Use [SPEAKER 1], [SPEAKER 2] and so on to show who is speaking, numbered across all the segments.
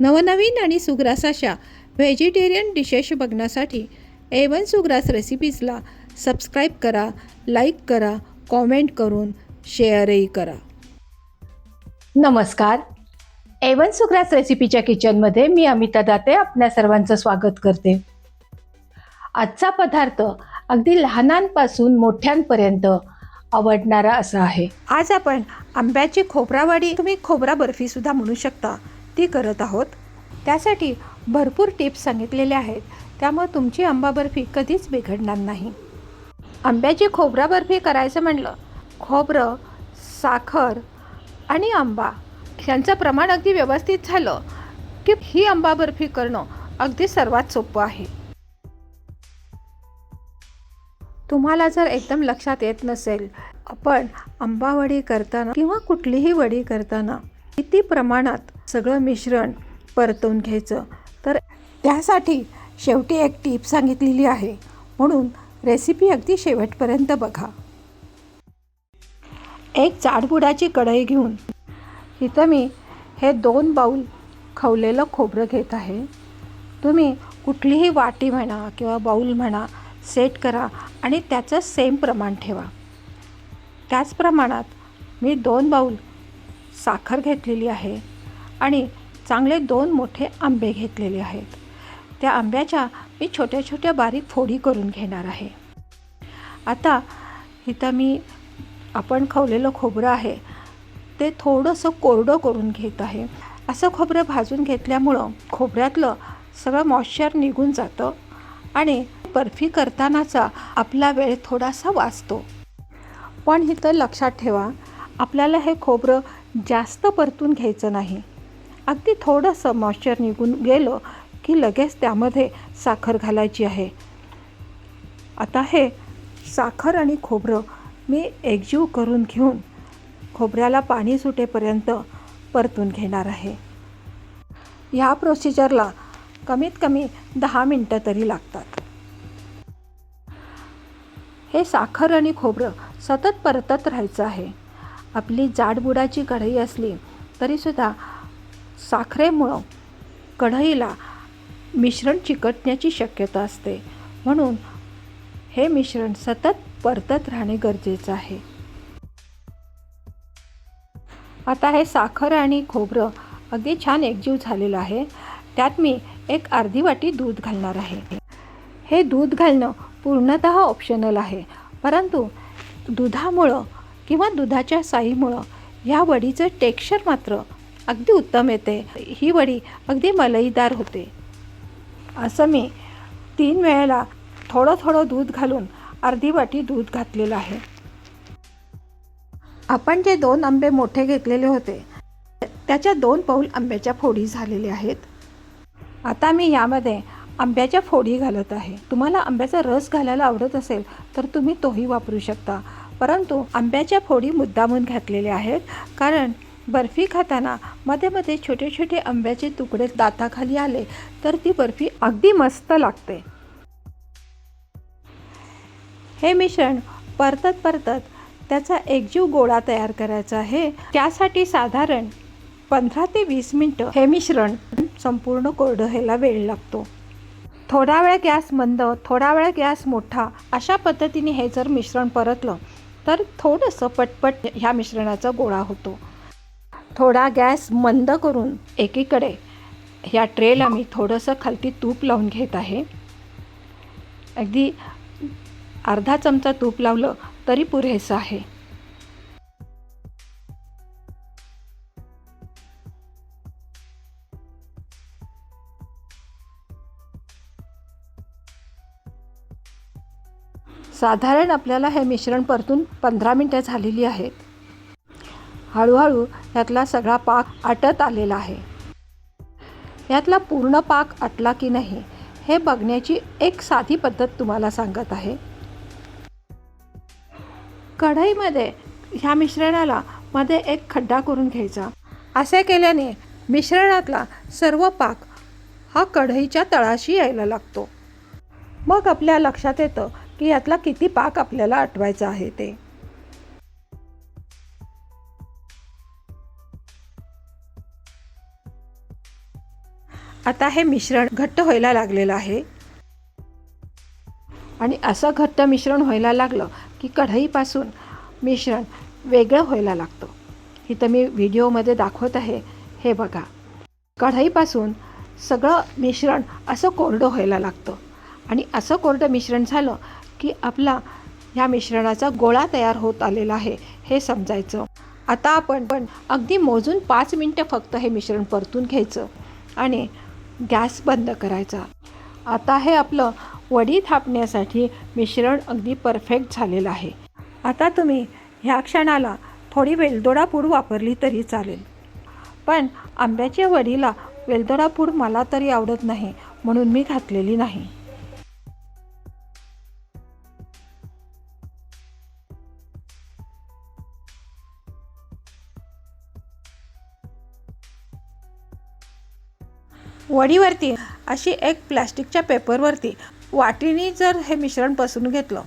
[SPEAKER 1] नवनवीन आणि सुग्रास अशा व्हेजिटेरियन डिशेस बघण्यासाठी A1 सुग्रास रेसिपीजला सबस्क्राईब करा, लाईक करा, कॉमेंट करून शेअरही करा.
[SPEAKER 2] नमस्कार. A1 सुग्रास रेसिपीच्या किचनमध्ये मी अमिता दाते आपल्या सर्वांचं स्वागत करते. आजचा पदार्थ अगदी लहानांपासून मोठ्यांपर्यंत आवडणारा असा आहे.
[SPEAKER 1] आज आपण आंब्याची खोबरावडी, तुम्ही खोबरा बर्फीसुद्धा म्हणू शकता, ती करत आहोत. त्यासाठी भरपूर टिप्स सांगितलेल्या आहेत, त्यामुळे तुमची आंबा बर्फी कधीच बिघडणार नाही. आंब्याची खोबरा बर्फी करायचं म्हणलं, खोबरं, साखर आणि आंबा यांचं प्रमाण अगदी व्यवस्थित झालं की ही आंबा बर्फी करणं अगदी सर्वात सोपं आहे. तुम्हाला जर एकदम लक्षात येत नसेल, आपण आंबा वडी करताना किंवा कुठलीही वडी करताना किती प्रमाणात सगळं मिश्रण परतवून घ्यायचं, तर त्यासाठी शेवटी एक टीप सांगितलेली आहे, म्हणून रेसिपी अगदी शेवटपर्यंत बघा. एक जाडबुडाची कढई घेऊन इथं मी हे 2 बाऊल खवलेलं खोबरं घेत आहे. तुम्ही कुठलीही वाटी म्हणा किंवा बाऊल म्हणा सेट करा आणि त्याचं सेम प्रमाण ठेवा. त्याच प्रमाणात मी 2 बाऊल साखर घेतलेली आहे आणि चांगले 2 मोठे आंबे घेतलेले आहेत. त्या आंब्याच्या मी छोट्या छोट्या बारीक फोडी करून घेणार आहे. आता इथं आपण खवलेलं खोबरं आहे ते थोडंसं कोरडं करून घेत आहे. असं खोबरं भाजून घेतल्यामुळं खोबऱ्यातलं सगळं मॉइश्चर निघून जातं आणि बर्फी करतानाचा आपला वेळ थोडासा वाचतो. पण इथं लक्षात ठेवा, आपल्याला हे खोबरं जास्त परतून घ्यायचं नाही. अगदी थोडंसं मॉइश्चर निघून गेलं की लगेच त्यामध्ये साखर घालायची आहे. आता हे साखर आणि खोबरं मी एकजीव करून घेऊन खोबऱ्याला पाणी सुटेपर्यंत परतून घेणार आहे. ह्या प्रोसिजरला कमीत कमी 10 मिनटं तरी लागतात. हे साखर आणि खोबरं सतत परतत राहायचं आहे. आपली जाडबुडाची कढई असली तरीसुद्धा साखरेमुळं कढईला मिश्रण चिकटण्याची शक्यता असते, म्हणून हे मिश्रण सतत परतत राहणे गरजेचं आहे. आता हे साखर आणि खोबरं अगदी छान एकजीव झालेलं आहे. त्यात मी एक अर्धी वाटी दूध घालणार आहे. हे दूध घालणं पूर्णतः ऑप्शनल आहे, परंतु दुधामुळं किंवा दुधाच्या साईमुळं ह्या वडीचं टेक्स्चर मात्र अगदी उत्तम येते. ही वडी अगदी मलईदार होते. असं मी 3 वेळेला थोडं थोडं दूध घालून अर्धी वाटी दूध घातलेलं आहे. आपण जे 2 आंबे मोठे घेतलेले होते त्याच्या 2 पाऊल आंब्याच्या फोडी झालेल्या आहेत. आता मी यामध्ये आंब्याच्या फोडी घालत आहे. तुम्हाला आंब्याचा रस घालायला आवडत असेल तर तुम्ही तोही वापरू शकता, परंतु आंब्याच्या फोडी मुद्दामून घातलेल्या आहेत, कारण बर्फी खाताना मध्ये मध्ये छोटे छोटे आंब्याचे तुकडे दाताखाली आले तर ती बर्फी अगदी मस्त लागते. हे मिश्रण परतत त्याचा एकजीव गोळा तयार करायचा आहे. त्यासाठी साधारण 15 ते 20 मिनटं हे मिश्रण संपूर्ण कोरडं व्हायला वेळ लागतो. थोडा वेळ गॅस मंद, थोडा वेळ गॅस मोठा, अशा पद्धतीने हे जर मिश्रण परतलं तर थोडंसं पटपट ह्या मिश्रणाचा गोळा होतो. थोडा गॅस मंद करून एकीकडे ह्या ट्रेला मी थोडंसं खालती तूप लावून घेत आहे. अगदी अर्धा चमचा तूप लावलं तरी पुरेसं आहे. साधारण आपल्याला हे मिश्रण परतून 15 मिनटं झालेली आहेत. हळूहळू यातला सगळा पाक आटत आलेला आहे. यातला पूर्ण पाक आटला की नाही हे बघण्याची एक साधी पद्धत तुम्हाला सांगत आहे. कढईमध्ये ह्या मिश्रणाला मध्ये एक खड्डा करून घ्यायचा. असे केल्याने मिश्रणातला सर्व पाक हा कढईच्या तळाशी यायला लागतो. मग आपल्या लक्षात येतं की यातला किती पाक आपल्याला आटवायचा आहे ते. आता हे मिश्रण घट्ट व्हायला लागलेलं आहे आणि असं घट्ट मिश्रण व्हायला लागलं की कढईपासून मिश्रण वेगळं व्हायला लागतं. इथं मी व्हिडिओमध्ये दाखवत आहे, हे बघा. कढईपासून सगळं मिश्रण असं कोरडं व्हायला लागतं आणि असं कोरडं मिश्रण झालं की आपला ह्या मिश्रणाचा गोळा तयार होत आलेला आहे हे समजायचं. आता आपण अगदी मोजून 5 मिनटं फक्त हे मिश्रण परतून घ्यायचं आणि गॅस बंद करायचा. आता हे आपलं वडी थापण्यासाठी मिश्रण अगदी परफेक्ट झालेलं आहे. आता तुम्ही ह्या क्षणाला थोडी वेलदोडा पूड वापरली तरी चालेल, पण आंब्याच्या वडीला वेलदोडा पूड मला तरी आवडत नाही म्हणून मी घातलेली नाही. वडीवरती अशी एक प्लॅस्टिकच्या पेपरवरती वाटीने जर हे मिश्रण पसरून घेतलं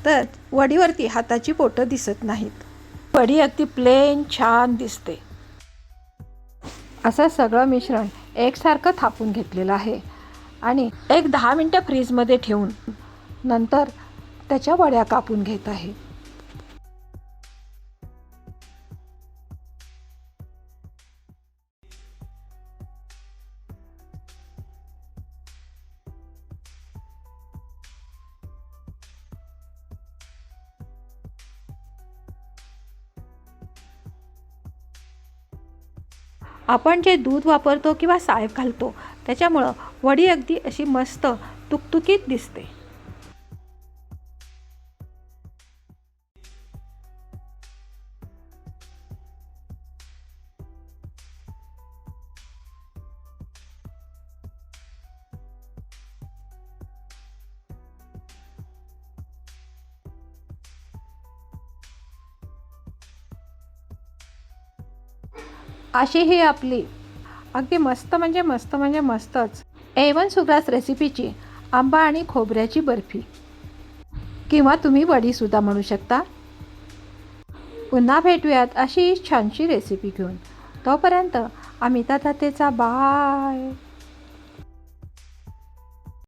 [SPEAKER 1] तर वडीवरती हाताची बोटं दिसत नाहीत. वडी अगदी प्लेन छान दिसते. असं सगळं मिश्रण एकसारखं थापून घेतलेलं आहे आणि एक 10 मिनटं फ्रीजमध्ये ठेवून नंतर त्याच्या वड्या कापून घेत आहे. आपण जे दूध वापरतो किंवा साय घालतो त्याच्यामुळं वडी अगदी अशी मस्त तुकतुकीत दिसते. अशी ही आपली अगदी मस्त म्हणजे मस्तच A1 सुग्रास रेसिपीची आंबा आणि खोबऱ्याची बर्फी किंवा तुम्ही वडीसुद्धा म्हणू शकता. पुन्हा भेटूयात अशी छानशी रेसिपी घेऊन. तोपर्यंत अमिता दातेचा बाय.